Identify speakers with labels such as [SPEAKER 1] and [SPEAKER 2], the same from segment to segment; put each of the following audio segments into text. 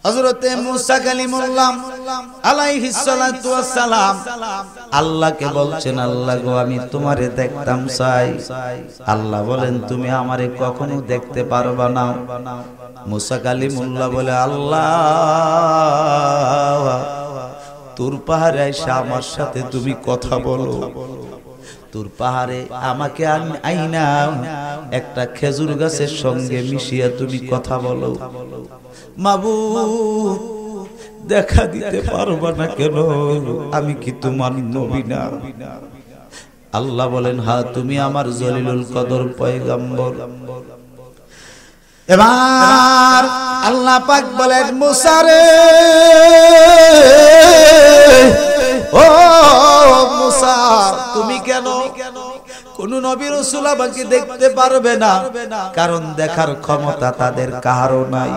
[SPEAKER 1] হযরতে মুসা কালিমুল্লাহ আলাইহিস সালাতু ওয়াস সালাম আল্লাহকে বলছেন, আল্লাহ গো আমি তোমারে দেখতাম চাই। আল্লাহ বলেন, তুমি আমারে কখনো দেখতে পারবা না। মুসা কালিমুল্লাহ বলে, আল্লাহ তুর পাহাড়ে এসে আমার সাথে তুমি কথা বলো, তুর পাহাড়ে আমাকে আইনা একটা খেজুর গাছের সঙ্গে মিশিয়া তুমি কথা বলো। মাবুদ দেখা দিতে পারবা না কেন? আমি কি তোমার নবী না? আল্লাহ বলেন, হ্যাঁ তুমি আমার জলিলুল কদর পয়গম্বর। এবার আল্লাহ পাক বলেন, মুসা রে, ও মুসা তুমি কেন কোন নবী রাসূল আমাকে দেখতে পারবে না? কারণ দেখার ক্ষমতা তাদের কারো নাই,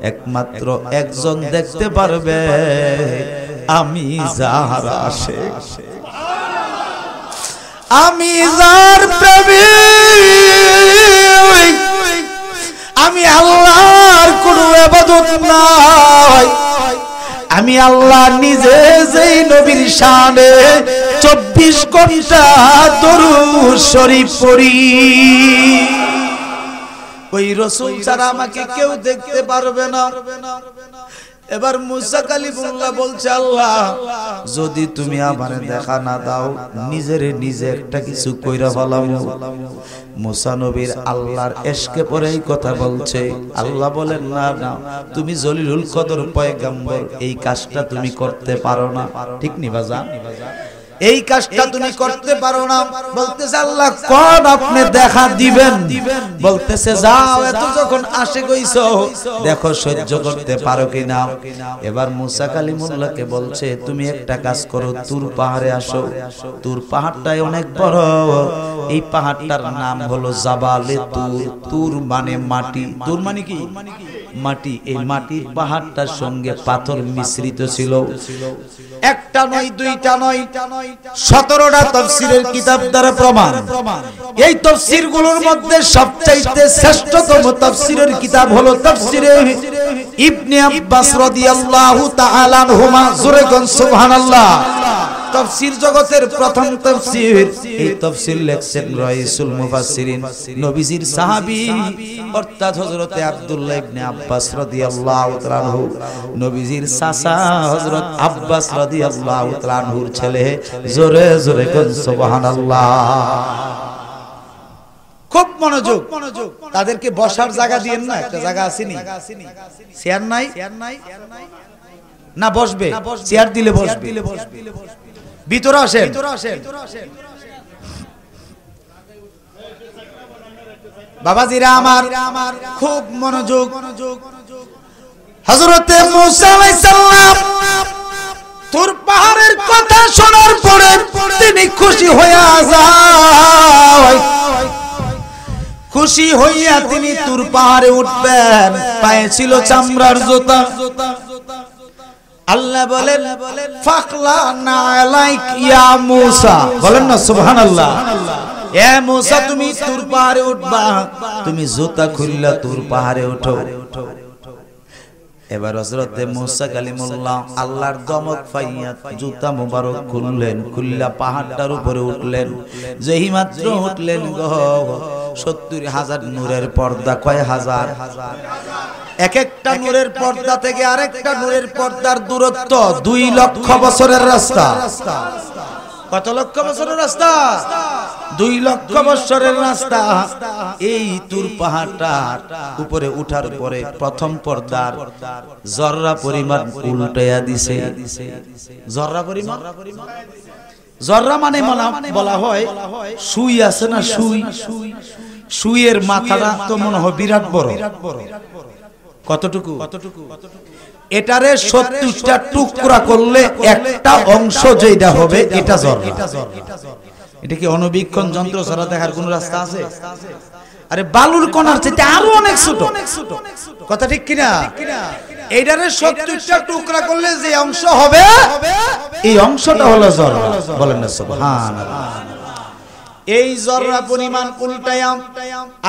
[SPEAKER 1] একমাত্র একজন দেখতে পারবে, আমি যার আশিক, আমি যার প্রেমিক, আমি আল্লাহর কোনো ইবাদত নাই। আমি আল্লাহ নিজে যেই নবীর শানে 24 ঘন্টা দরুদ শরীফ পড়ি, ওই রাসূল ছাড়া আমাকে কেউ দেখতে পারবে না। এবার মুসা কালিমুল্লাহ বলছে, আল্লাহ যদি তুমি আমারে দেখা না দাও, নিজেরে নিজে একটা কিছু কইরা ফেলামু। মুসা নবীর আল্লাহর ইশকে পরে এই কথা বলছে। আল্লাহ বলেন, না না, তুমি জলিলুল কদর পয়গম্বর, এই কাজটা তুমি করতে পারো না। ঠিক নি বাজান? এই কাজটা তুমি করতে পারো না। বলতেছে, আল্লাহ কোন আপনি দেখা দিবেন? বলতেছে, যাও এত যখন আশিক হইছো, দেখো সহ্য করতে পারো কিনা। এবার মুসা কালিমুল্লাহকে বলছে, তুমি একটা কাজ করো, তুর পাহাড়ে আসো। তুর পাহাড়টাই অনেক বড়, এই পাহাড়টার নাম হলো জাবালে তুর। তুর মানে মাটি, তুর মানে কি? মাটি। এই মাটির পাহাড়টার সঙ্গে পাথর মিশ্রিত ছিল। একটা নয়, দুইটা নয়, 17টা তাফসীরের কিতাব দ্বারা প্রমাণ। এই তাফসীরগুলোর মধ্যে সবচেয়ে শ্রেষ্ঠতম তাফসীরের কিতাব হলো তাফসীরে ইবনে আব্বাস রাদিয়াল্লাহু তাআলা আনহুমা। জোরে কোন সুবহানাল্লাহ। তাফসীর জগতের প্রথম তাফসীর। এই তাফসীর লেখছেন রাইসুল মুফাসসিরিন, নবীজির সাহাবী অর্থাৎ হযরতে আব্দুল্লাহ ইবনে আব্বাস রাদিয়াল্লাহু তাআলা আনহু, নবীজির চাচা হযরত আব্বাস রাদিয়াল্লাহু তাআলা আনহুর ছেলে। জোরে জোরে কোন সুবহানাল্লাহ। খুব মনোযোগ, তাদেরকে বসার জায়গা দিয়েন না, একটা জায়গা আসেনি, চেয়ার নাই না, বসবে, চেয়ার দিলে বসবে। ভিতরে আসেন। বাবাজিরা আমার খুব মনোযোগ। হযরতে মুসা আলাইহিস সালাম তুর পাহাড়ের কথা শোনার পরে তিনি খুশি হইয়া যায়। খুশি হইয়া তিনি তুর পাহাড়ে উঠবেন, পায়ে ছিল চামড়ার জুতা। আল্লাহ বলেন, ফাখলানা আলাইক ইয়া মুসা। বলেন না সুবহানাল্লাহ। এ মুসা তুমি তুর পাহাড়ে উঠবা, তুমি জুতা খুললা তুর পাহাড়ে ওঠো। এবার হযরতে মুসা কালিমুল্লাহ আল্লাহর দমক পাইয়া জুতা মোবারক খুললেন, খুললা পাহাড়টার উপরে উঠলেন। যেই মাত্র উঠলেন গো, 70,000 নূরের পর্দা। কয় হাজার? এক একটা নূরের পর্দা থেকে আরেকটা নূরের পর্দার দূরত্ব 2 লক্ষ বছরের রাস্তা। কত লক্ষ বছরের রাস্তা? 2 লক্ষ বছরের রাস্তা। এই তুর পাহাড়টার উপরে উঠার পরে প্রথম পর্দার জররা পরিমাণ উল্টাইয়া দিছে। জররা পরিমাণ, জররা মানে বলা হয় সুই আছে না, সুই। সুইয়ের মাথাটা তো মনে হয় বিরাট বড়। কতটুকু? এটারে 70টা টুকরা করলে একটা অংশ যেটা হবে এটা জররা। এটা কি অনুবীক্ষণ যন্ত্র ছাড়া দেখার কোন রাস্তা আছে? আরে বালুর কণার চেয়ে আরো অনেক ছোট। কথা ঠিক কিনা? এইটারে 70টা টুকরা করলে যে অংশ হবে, এই অংশটা হলো জররা। বলেন না সুবহানাল্লাহ। এই জররা পরিমাণ উল্টায়া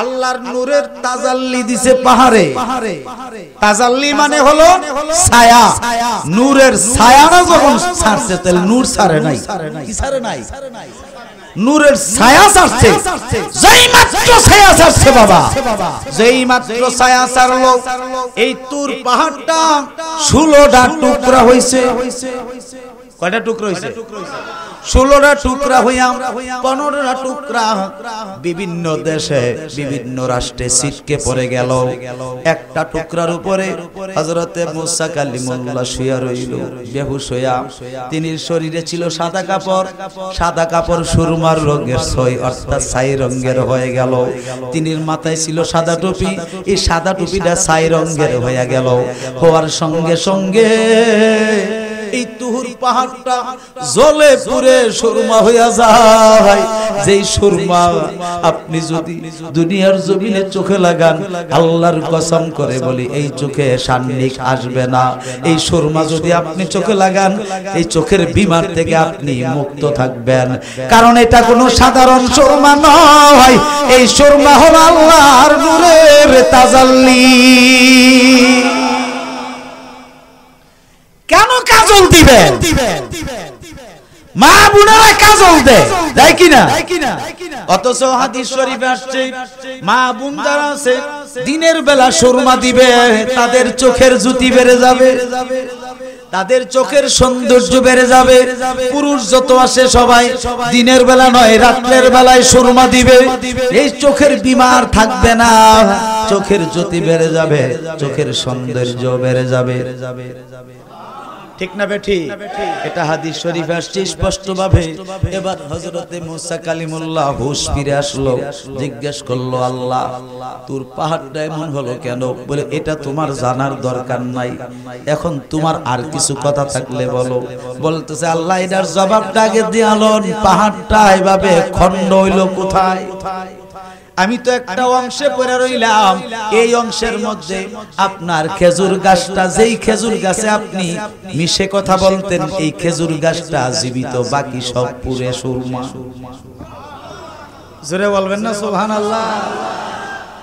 [SPEAKER 1] আল্লাহর নূরের তাজাল্লি দিছে পাহাড়ে। তাজাল্লি মানে হলো ছায়া, নূরের ছায়াটা যখন ছাড়ছে তাহলে নূর ছাড়ে নাই, কি ছাড়ে নাই, নূরের ছায়া ছাড়ছে। যেই মাত্র ছায়া ছাড়ছে বাবা, যেই মাত্র ছায়া ছাড়লো এই তুর পাহাড়টা 16টা টুকরা হইছে। কয়টা টুকরা হইছে? 16টা টুকরা হইয়া 15টা টুকরা বিভিন্ন দেশে বিভিন্ন রাষ্ট্রে ছিটকে পড়ে গেল। একটা টুকরার উপরে হযরতে মুসা কালিমুল্লাহ শুয়ে রইল বেহুশ হইয়া। তিনির শরীরে ছিল সাদা কাপড়, সাদা কাপড় সুরমার রঙের ছয় অর্থাৎ ছাই রঙের হয়ে গেল। তিনির মাথায় ছিল সাদা টুপি, এই সাদা টুপিটা ছাই রঙের হয়ে গেল। হওয়ার সঙ্গে সঙ্গে এই তুহুর পাহাড়টা জ্বলে পুড়ে সুরমা হইয়া যায়। যেই সুরমা আপনি যদি দুনিয়ার জমিনে চোখে লাগান, আল্লাহর কসম করে বলি এই চোখে সান্নিক আসবে না। এই সুরমা যদি আপনি চোখে লাগান, এই চোখের বিমার থেকে আপনি মুক্ত থাকবেন। কারণ এটা কোনো সাধারণ সুরমা নয়, এই সুরমা হলো আল্লাহর নূরের তাজাল্লি। কেন কাজল দিবেন? মা বোনেরা কাজল দেয়, দেয় কিনা? অথচ হাদিস শরীফে আসছে মা বোন যারা আছে দিনের বেলা সুরমা দিবে, তাদের চোখের জ্যোতি বেড়ে যাবে, তাদের চোখের সৌন্দর্য বেড়ে যাবে। পুরুষ যত আসে সবাই দিনের বেলা নয় রাতের বেলায় সুরমা দিবে, এই চোখের বিমার থাকবে না, চোখের জ্যোতি বেড়ে যাবে, চোখের সৌন্দর্য বেড়ে যাবে। ঠিক না বেঠি? এটা হাদিস শরীফে আসছে স্পষ্ট ভাবে। এবার হযরতে মুসা কালিমুল্লাহ হুশ ফিরে আসলো, জিজ্ঞেস করলো আল্লাহ তোর পাহাড়টা এমন হলো কেন? বলে এটা তোমার জানার দরকার নাই, এখন তোমার আর কিছু কথা থাকলে বলো। বলতেছে আল্লাহ এটার জবাবটা আগে দিয়ালন, পাহাড়টা এভাবে খণ্ড হইলো কোথায়? আমি তো একটা অংশে পড়ে রইলাম, এই অংশের মধ্যে আপনার খেজুর গাছটা, যেই খেজুর গাছে আপনি মিশে কথা বলতেন, এই খেজুর গাছটা জীবিত, বাকি সব পুরে সুরমা। জোরে বলবেন না সুবহানাল্লাহ।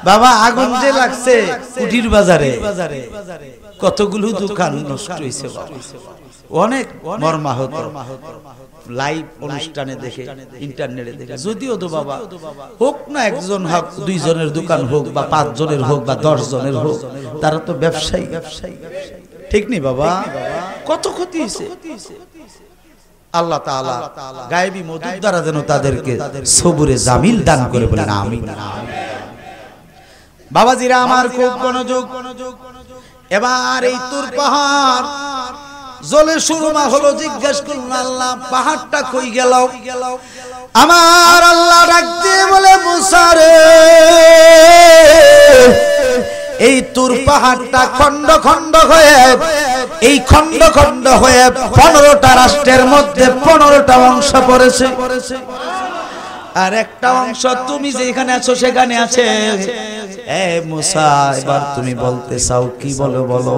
[SPEAKER 1] বাবা আগুন যে লাগছে কুটির বাজারে, কতগুলো দোকান নষ্ট হয়েছে বাবা, অনেক মর্মাহত। লাইভ অনুষ্ঠানে দেখে, ইন্টারনেটে দেখে, যদিও তো বাবা হোক না একজন হোক, দুইজনের দোকান হোক বা 5 জনের হোক বা 10 জনের হোক, তারা তো ব্যবসায়ী, ঠিক নি বাবা? কত ক্ষতি হয়েছে। আল্লাহ তাআলা গায়েবী মদত দ্বারা যেন তাদেরকে সবুরে জামিল দান করে বলেন আমিন। বাবাজিরা আমার খুব মনোযোগ। এবার এই তুর পাহাড় জলে সুরমা হলো। জিজ্ঞেস করল আল্লাহ পাহাড়টা কই গেল? আমার আল্লাহ ডাক দিয়ে বলে মুসা রে, এই তুর পাহাড়টা খণ্ড খণ্ড হয়ে, এই খণ্ড খণ্ড হয়ে 15টা রাষ্ট্রের মধ্যে 15টা অংশ পড়েছে, আর একটা অংশ তুমি যেখানে আছো সেখানে আছে। এ মুসা এবার তুমি বলতে চাও কি? বলো বলো।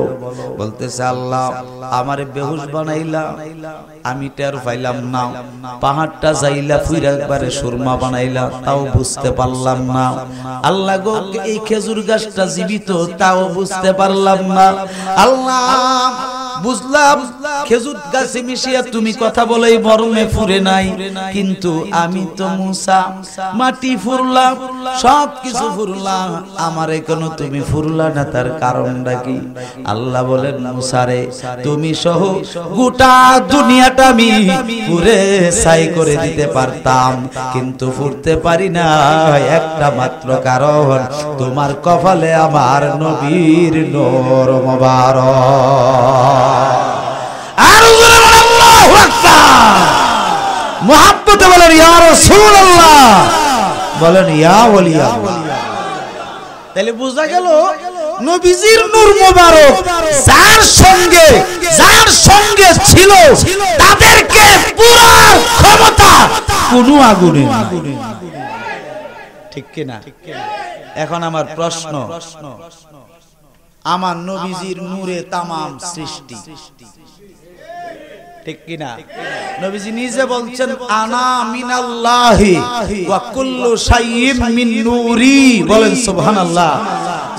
[SPEAKER 1] বলতেছে আল্লাহ আমারে বেহুশ বানাইলা, আমি টের পাইলাম না, পাহাড়টা যাইলা ফুইরা একবারে সুরমা বানাইলা, তাও বুঝতে পারলাম না। আল্লাহ গো এই খেজুর গাছটা জীবিত, তাও বুঝতে পারলাম না। আল্লাহ বুঝলাম খেজুর গাছে মিশিয়া তুমি কথা বলেই মরমে ফুরে নাই, কিন্তু আমি তো মুসা মাটি ফুরলাম, সব কিছু ফুরলাম, আমারে কেন তুমি ফুরলা না? তার কারণটা কি? আল্লাহ বলেন মুসা রে, তুমি সহ গোটা দুনিয়াটা আমি পুরে ছাই করে দিতে পারতাম, কিন্তু ফুরতে পারি না একটা মাত্র কারণ, তোমার কপালে আমার নবীর নূর মোবারক। মুহাব্বতে বলেন ইয়া রাসূলুল্লাহ, বলেন ইয়া ওলি আল্লাহ। তাহলে বোঝা গেল নবীজির নূর মোবারক যার সঙ্গে ছিল তাদেরকে পুরো ক্ষমতা কোনো আগুনে, ঠিক কি না? এখন আমার প্রশ্ন, আমার নবীজির নূরে তামাম সৃষ্টি, ঠিক কি না? নবীজি নিজে বলছেন আনা মিনাল্লাহি ওয়া কুল্লু শাইইন মিন নূরি, বলেন সুবহানাল্লাহ।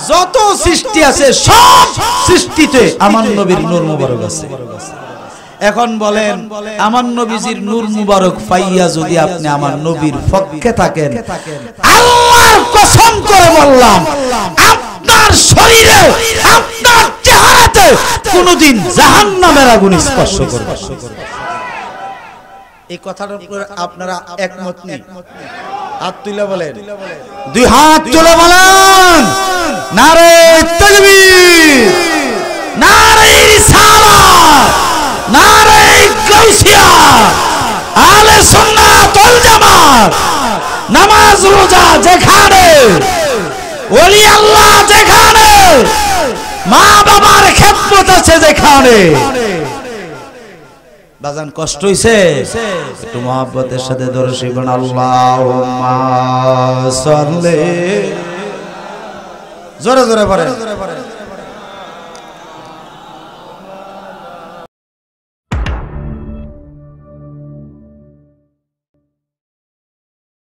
[SPEAKER 1] যত সৃষ্টি আছে সব সৃষ্টিতে আমার নবীর নূর মুবারক আছে। এখন বলেন আমার নবীজির নূর মুবারক পাইয়া যদি আপনি আমার নবীর পক্ষে থাকেন, আল্লাহর কসম করে বললাম আপনার শরীরে আপনার চেহারাতে কোনদিন জাহান্নামের আগুন স্পর্শ করবে। এই কথাটার উপরে আপনারা একমত নেই? হাত তুলে বলেন, দুই হাত তুলে বলেন নারে তাকবীর, নারে রিসালাত, নারে গাউসিয়া, আহলে সুন্নাত ওয়াল জামাত। নামাজ রোজা যেখানে, ওলি আল্লাহ যেখানে, মা বাবার খেদমত আছে যেখানে, বাজান কষ্ট হইছে একটু মহব্বতের সাথে দরুদ শরীফ পড়ুন। আল্লাহুম্মা সাল্লি, জোরে জোরে পড়েন।